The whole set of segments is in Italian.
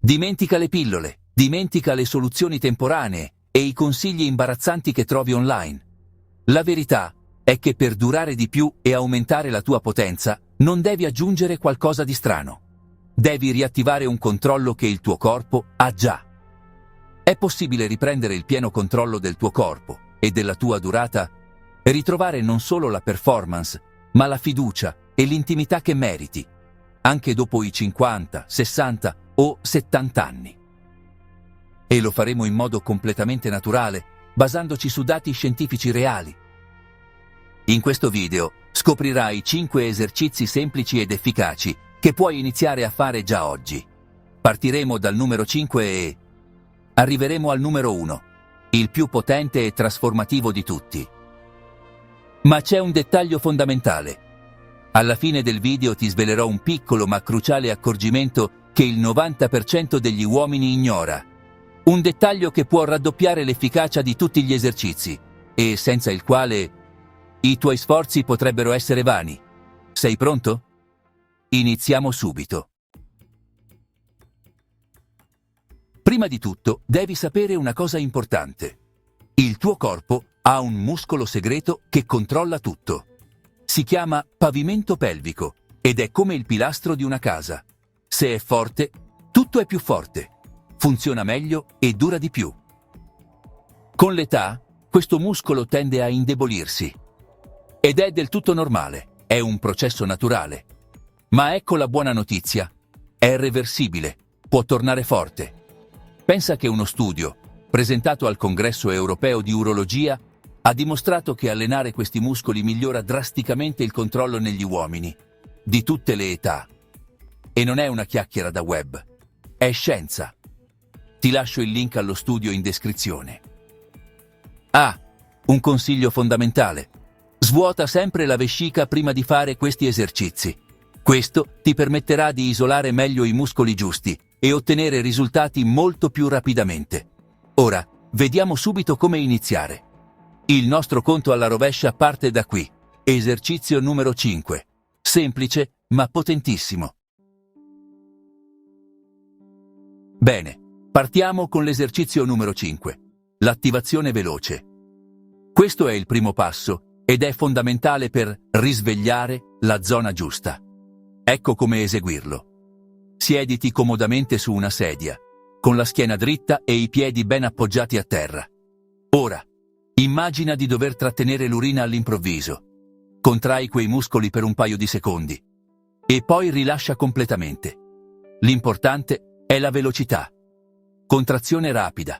Dimentica le pillole, dimentica le soluzioni temporanee e i consigli imbarazzanti che trovi online. La verità è che per durare di più e aumentare la tua potenza non devi aggiungere qualcosa di strano. Devi riattivare un controllo che il tuo corpo ha già. È possibile riprendere il pieno controllo del tuo corpo e della tua durata e ritrovare non solo la performance, ma la fiducia e l'intimità che meriti, anche dopo i 50, 60 o 70 anni. E lo faremo in modo completamente naturale, basandoci su dati scientifici reali. In questo video scoprirai 5 esercizi semplici ed efficaci che puoi iniziare a fare già oggi. Partiremo dal numero 5 e arriveremo al numero 1, il più potente e trasformativo di tutti. Ma c'è un dettaglio fondamentale. Alla fine del video ti svelerò un piccolo ma cruciale accorgimento che il 90% degli uomini ignora. Un dettaglio che può raddoppiare l'efficacia di tutti gli esercizi e senza il quale i tuoi sforzi potrebbero essere vani. Sei pronto? Iniziamo subito. Prima di tutto, devi sapere una cosa importante. Il tuo corpo ha un muscolo segreto che controlla tutto. Si chiama pavimento pelvico ed è come il pilastro di una casa. Se è forte, tutto è più forte, funziona meglio e dura di più. Con l'età, questo muscolo tende a indebolirsi. Ed è del tutto normale, è un processo naturale. Ma ecco la buona notizia. È reversibile, può tornare forte. Pensa che uno studio, presentato al Congresso Europeo di Urologia, ha dimostrato che allenare questi muscoli migliora drasticamente il controllo negli uomini, di tutte le età. E non è una chiacchiera da web, è scienza. Ti lascio il link allo studio in descrizione. Un consiglio fondamentale. Svuota sempre la vescica prima di fare questi esercizi. Questo ti permetterà di isolare meglio i muscoli giusti e ottenere risultati molto più rapidamente. Ora, vediamo subito come iniziare. Il nostro conto alla rovescia parte da qui. Esercizio numero 5. Semplice, ma potentissimo. Bene, partiamo con l'esercizio numero 5. L'attivazione veloce. Questo è il primo passo ed è fondamentale per risvegliare la zona giusta. Ecco come eseguirlo. Siediti comodamente su una sedia, con la schiena dritta e i piedi ben appoggiati a terra. Ora, immagina di dover trattenere l'urina all'improvviso. Contrai quei muscoli per un paio di secondi e poi rilascia completamente. L'importante è la velocità. Contrazione rapida.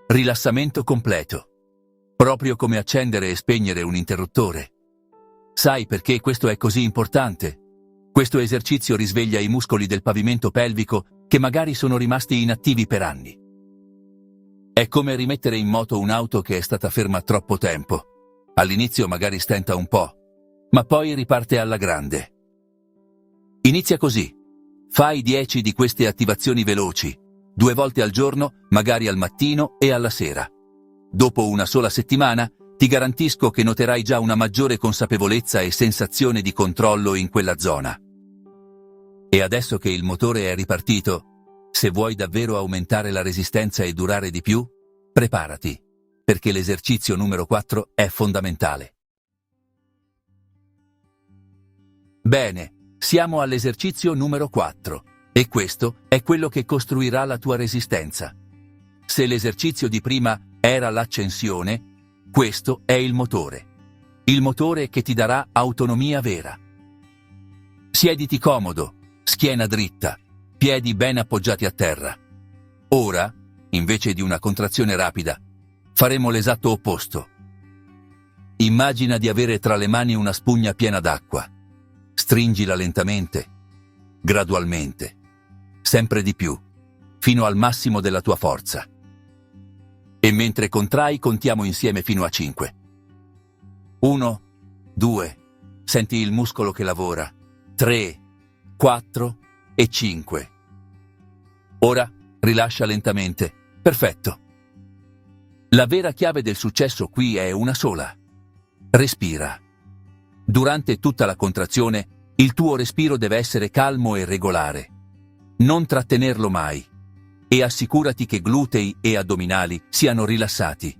Rilassamento completo. Proprio come accendere e spegnere un interruttore. Sai perché questo è così importante? Questo esercizio risveglia i muscoli del pavimento pelvico che magari sono rimasti inattivi per anni. È come rimettere in moto un'auto che è stata ferma troppo tempo. All'inizio magari stenta un po', ma poi riparte alla grande. Inizia così. Fai 10 di queste attivazioni veloci, 2 volte al giorno, magari al mattino e alla sera. Dopo una sola settimana, ti garantisco che noterai già una maggiore consapevolezza e sensazione di controllo in quella zona. E adesso che il motore è ripartito, se vuoi davvero aumentare la resistenza e durare di più, preparati, perché l'esercizio numero 4 è fondamentale. Bene, siamo all'esercizio numero 4, e questo è quello che costruirà la tua resistenza. Se l'esercizio di prima era l'accensione, questo è il motore che ti darà autonomia vera. Siediti comodo, schiena dritta, piedi ben appoggiati a terra. Ora, invece di una contrazione rapida, faremo l'esatto opposto. Immagina di avere tra le mani una spugna piena d'acqua. Stringila lentamente, gradualmente, sempre di più, fino al massimo della tua forza. E mentre contrai contiamo insieme fino a 5. 1, 2, senti il muscolo che lavora. 3, 4 e 5. Ora rilascia lentamente. Perfetto. La vera chiave del successo qui è una sola. Respira. Durante tutta la contrazione, il tuo respiro deve essere calmo e regolare. Non trattenerlo mai. e assicurati che glutei e addominali siano rilassati.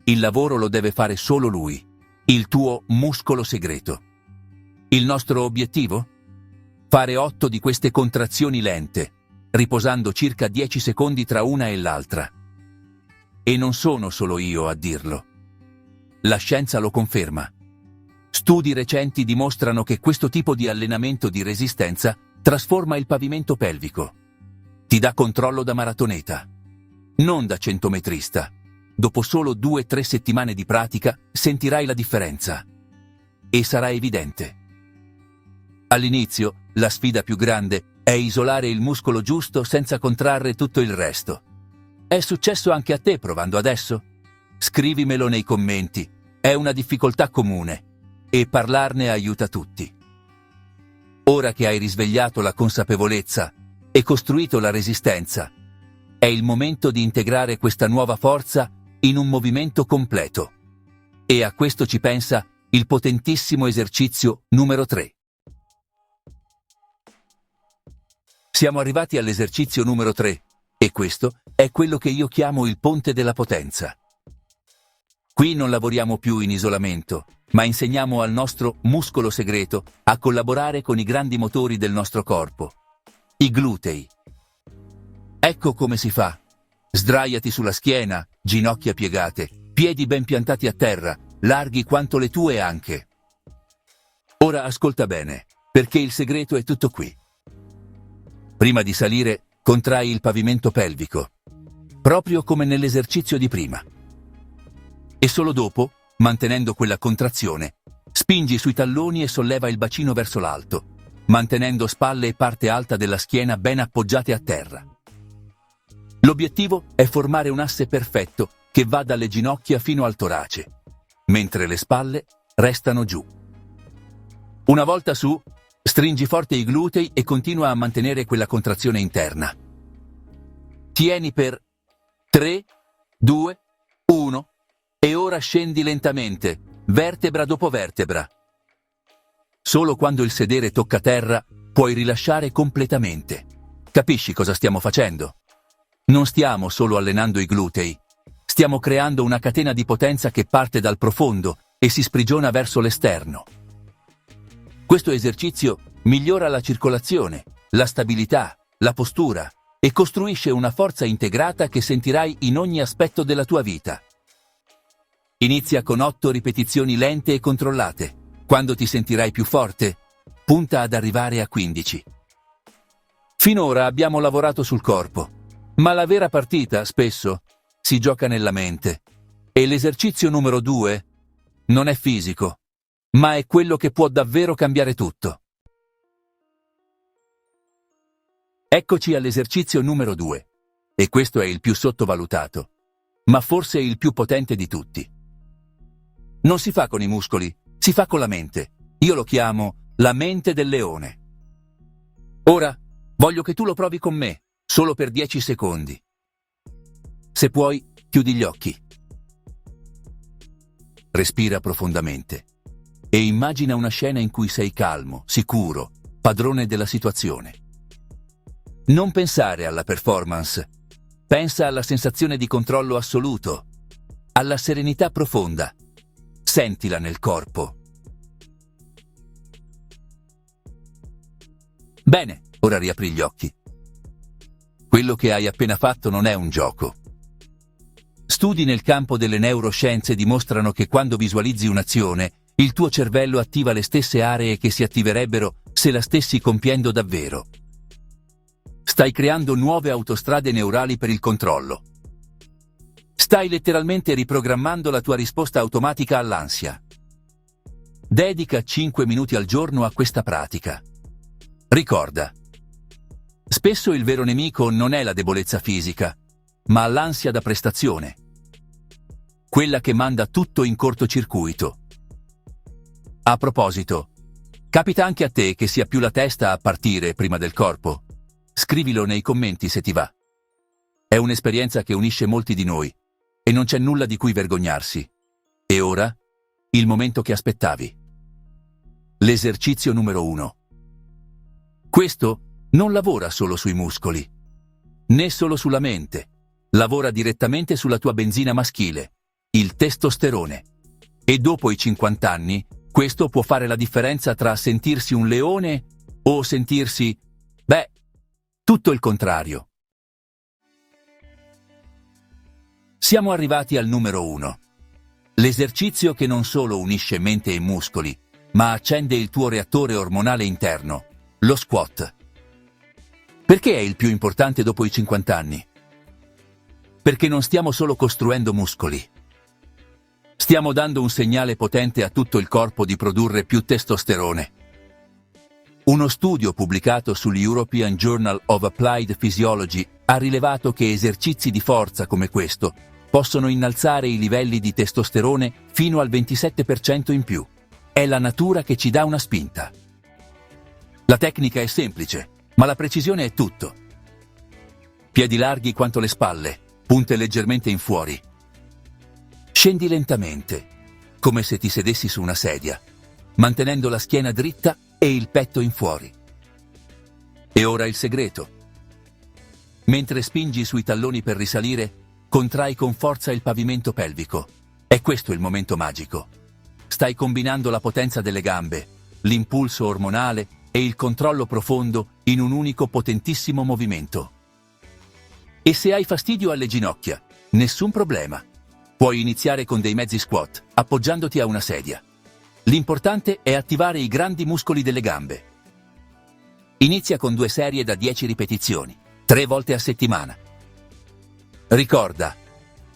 Il lavoro lo deve fare solo lui, il tuo muscolo segreto. Il nostro obiettivo? Fare 8 di queste contrazioni lente, riposando circa 10 secondi tra una e l'altra. E non sono solo io a dirlo. La scienza lo conferma. Studi recenti dimostrano che questo tipo di allenamento di resistenza trasforma il pavimento pelvico. Ti dà controllo da maratoneta, non da centometrista. Dopo solo 2-3 settimane di pratica sentirai la differenza. E sarà evidente. All'inizio, la sfida più grande è isolare il muscolo giusto senza contrarre tutto il resto. È successo anche a te provando adesso? Scrivimelo nei commenti. È una difficoltà comune e parlarne aiuta tutti. Ora che hai risvegliato la consapevolezza e costruito la resistenza, è il momento di integrare questa nuova forza in un movimento completo. E a questo ci pensa il potentissimo esercizio numero 3. Siamo arrivati all'esercizio numero 3 e questo è quello che io chiamo il ponte della potenza. Qui non lavoriamo più in isolamento, ma insegniamo al nostro muscolo segreto a collaborare con i grandi motori del nostro corpo, i glutei. Ecco come si fa. Sdraiati sulla schiena, ginocchia piegate, piedi ben piantati a terra, larghi quanto le tue anche. Ora ascolta bene, perché il segreto è tutto qui. Prima di salire, contrai il pavimento pelvico, proprio come nell'esercizio di prima. E solo dopo, mantenendo quella contrazione, spingi sui talloni e solleva il bacino verso l'alto, mantenendo spalle e parte alta della schiena ben appoggiate a terra. L'obiettivo è formare un asse perfetto che va dalle ginocchia fino al torace, mentre le spalle restano giù. Una volta su, stringi forte i glutei e continua a mantenere quella contrazione interna. Tieni per 3, 2, 1 e ora scendi lentamente, vertebra dopo vertebra. Solo quando il sedere tocca terra puoi rilasciare completamente. Capisci cosa stiamo facendo? Non stiamo solo allenando i glutei, stiamo creando una catena di potenza che parte dal profondo e si sprigiona verso l'esterno. Questo esercizio migliora la circolazione, la stabilità, la postura e costruisce una forza integrata che sentirai in ogni aspetto della tua vita. Inizia con 8 ripetizioni lente e controllate. Quando ti sentirai più forte, punta ad arrivare a 15. Finora abbiamo lavorato sul corpo, ma la vera partita, spesso, si gioca nella mente. E l'esercizio numero 2 non è fisico, ma è quello che può davvero cambiare tutto. Eccoci all'esercizio numero 2, e questo è il più sottovalutato, ma forse il più potente di tutti. Non si fa con i muscoli, si fa con la mente. Io lo chiamo la mente del leone. Ora, voglio che tu lo provi con me, solo per 10 secondi. Se puoi, chiudi gli occhi. Respira profondamente e immagina una scena in cui sei calmo, sicuro, padrone della situazione. Non pensare alla performance, pensa alla sensazione di controllo assoluto, alla serenità profonda. Sentila nel corpo. Bene, ora riapri gli occhi. Quello che hai appena fatto non è un gioco. Studi nel campo delle neuroscienze dimostrano che quando visualizzi un'azione, il tuo cervello attiva le stesse aree che si attiverebbero se la stessi compiendo davvero. Stai creando nuove autostrade neurali per il controllo. Stai letteralmente riprogrammando la tua risposta automatica all'ansia. Dedica 5 minuti al giorno a questa pratica. Ricorda, spesso il vero nemico non è la debolezza fisica, ma l'ansia da prestazione. Quella che manda tutto in cortocircuito. A proposito, capita anche a te che sia più la testa a partire prima del corpo? Scrivilo nei commenti se ti va. È un'esperienza che unisce molti di noi e non c'è nulla di cui vergognarsi. E ora, il momento che aspettavi. L'esercizio numero 1. Questo non lavora solo sui muscoli, né solo sulla mente. Lavora direttamente sulla tua benzina maschile, il testosterone. E dopo i 50 anni, questo può fare la differenza tra sentirsi un leone o sentirsi, tutto il contrario. Siamo arrivati al numero 1. L'esercizio che non solo unisce mente e muscoli, ma accende il tuo reattore ormonale interno, lo squat. Perché è il più importante dopo i 50 anni? Perché non stiamo solo costruendo muscoli. Stiamo dando un segnale potente a tutto il corpo di produrre più testosterone. Uno studio pubblicato sull'European Journal of Applied Physiology ha rilevato che esercizi di forza come questo possono innalzare i livelli di testosterone fino al 27% in più. È la natura che ci dà una spinta. La tecnica è semplice, ma la precisione è tutto. Piedi larghi quanto le spalle, punte leggermente in fuori. Scendi lentamente, come se ti sedessi su una sedia, mantenendo la schiena dritta e il petto in fuori. E ora il segreto. Mentre spingi sui talloni per risalire, contrai con forza il pavimento pelvico. È questo il momento magico. Stai combinando la potenza delle gambe, l'impulso ormonale e il controllo profondo in un unico potentissimo movimento. E se hai fastidio alle ginocchia, nessun problema. Puoi iniziare con dei mezzi squat, appoggiandoti a una sedia. L'importante è attivare i grandi muscoli delle gambe. Inizia con 2 serie da 10 ripetizioni, 3 volte a settimana. Ricorda,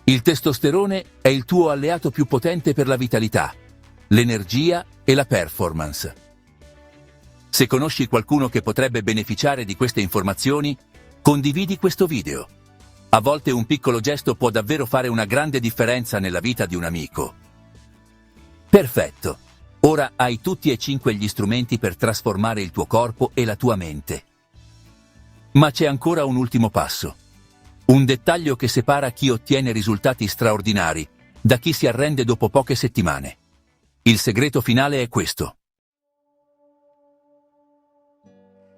il testosterone è il tuo alleato più potente per la vitalità, l'energia e la performance. Se conosci qualcuno che potrebbe beneficiare di queste informazioni, condividi questo video. A volte un piccolo gesto può davvero fare una grande differenza nella vita di un amico. Perfetto. Ora hai tutti e 5 gli strumenti per trasformare il tuo corpo e la tua mente. Ma c'è ancora un ultimo passo. Un dettaglio che separa chi ottiene risultati straordinari da chi si arrende dopo poche settimane. Il segreto finale è questo.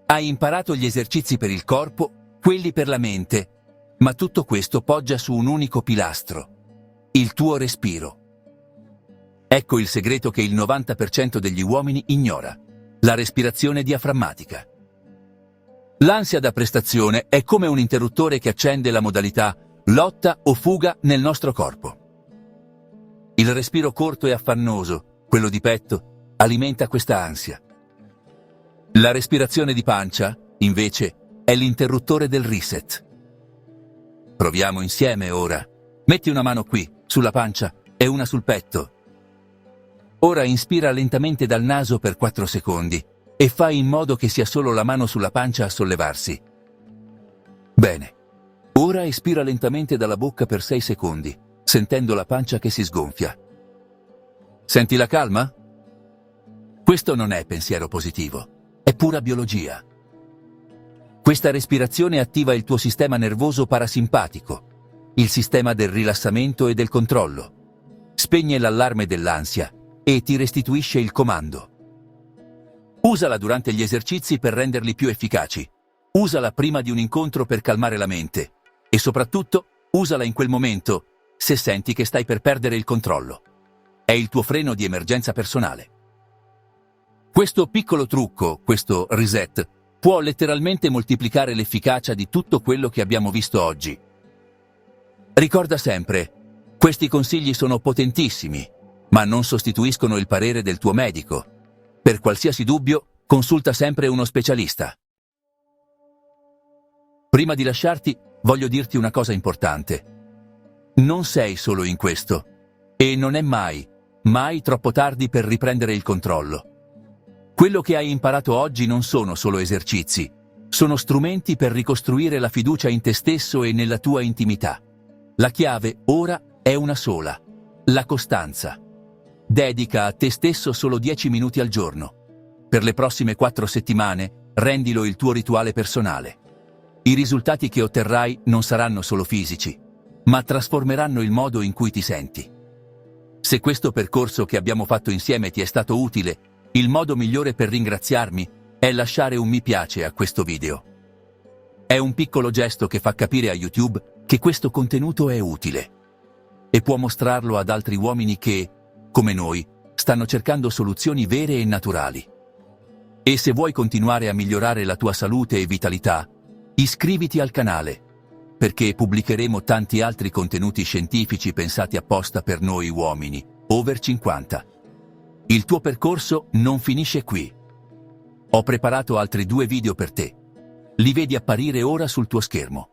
Hai imparato gli esercizi per il corpo, quelli per la mente, ma tutto questo poggia su un unico pilastro: il tuo respiro. Ecco il segreto che il 90% degli uomini ignora: la respirazione diaframmatica. L'ansia da prestazione è come un interruttore che accende la modalità lotta o fuga nel nostro corpo. Il respiro corto e affannoso, quello di petto, alimenta questa ansia. La respirazione di pancia, invece, è l'interruttore del reset. Proviamo insieme ora. Metti una mano qui, sulla pancia, e una sul petto. Ora inspira lentamente dal naso per 4 secondi e fai in modo che sia solo la mano sulla pancia a sollevarsi. Bene. Ora espira lentamente dalla bocca per 6 secondi, sentendo la pancia che si sgonfia. Senti la calma? Questo non è pensiero positivo, è pura biologia. Questa respirazione attiva il tuo sistema nervoso parasimpatico, il sistema del rilassamento e del controllo. Spegne l'allarme dell'ansia e ti restituisce il comando. Usala durante gli esercizi per renderli più efficaci. Usala prima di un incontro per calmare la mente. E soprattutto, usala in quel momento se senti che stai per perdere il controllo. È il tuo freno di emergenza personale. Questo piccolo trucco, questo reset, può letteralmente moltiplicare l'efficacia di tutto quello che abbiamo visto oggi. Ricorda sempre, questi consigli sono potentissimi, ma non sostituiscono il parere del tuo medico. Per qualsiasi dubbio, consulta sempre uno specialista. Prima di lasciarti, voglio dirti una cosa importante. Non sei solo in questo, e non è mai troppo tardi per riprendere il controllo. Quello che hai imparato oggi non sono solo esercizi, sono strumenti per ricostruire la fiducia in te stesso e nella tua intimità. La chiave ora è una sola: la costanza. Dedica a te stesso solo 10 minuti al giorno. Per le prossime 4 settimane, rendilo il tuo rituale personale. I risultati che otterrai non saranno solo fisici, ma trasformeranno il modo in cui ti senti. Se questo percorso che abbiamo fatto insieme ti è stato utile, il modo migliore per ringraziarmi è lasciare un mi piace a questo video. È un piccolo gesto che fa capire a YouTube che questo contenuto è utile e può mostrarlo ad altri uomini che, come noi, stanno cercando soluzioni vere e naturali. E se vuoi continuare a migliorare la tua salute e vitalità, iscriviti al canale, perché pubblicheremo tanti altri contenuti scientifici pensati apposta per noi uomini, over 50. Il tuo percorso non finisce qui. Ho preparato altri 2 video per te. Li vedi apparire ora sul tuo schermo.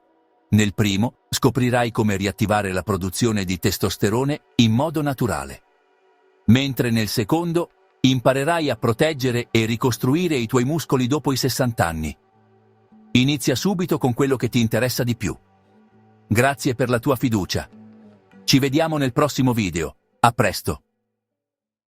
Nel primo, scoprirai come riattivare la produzione di testosterone in modo naturale. Mentre nel secondo, imparerai a proteggere e ricostruire i tuoi muscoli dopo i 60 anni. Inizia subito con quello che ti interessa di più. Grazie per la tua fiducia. Ci vediamo nel prossimo video. A presto.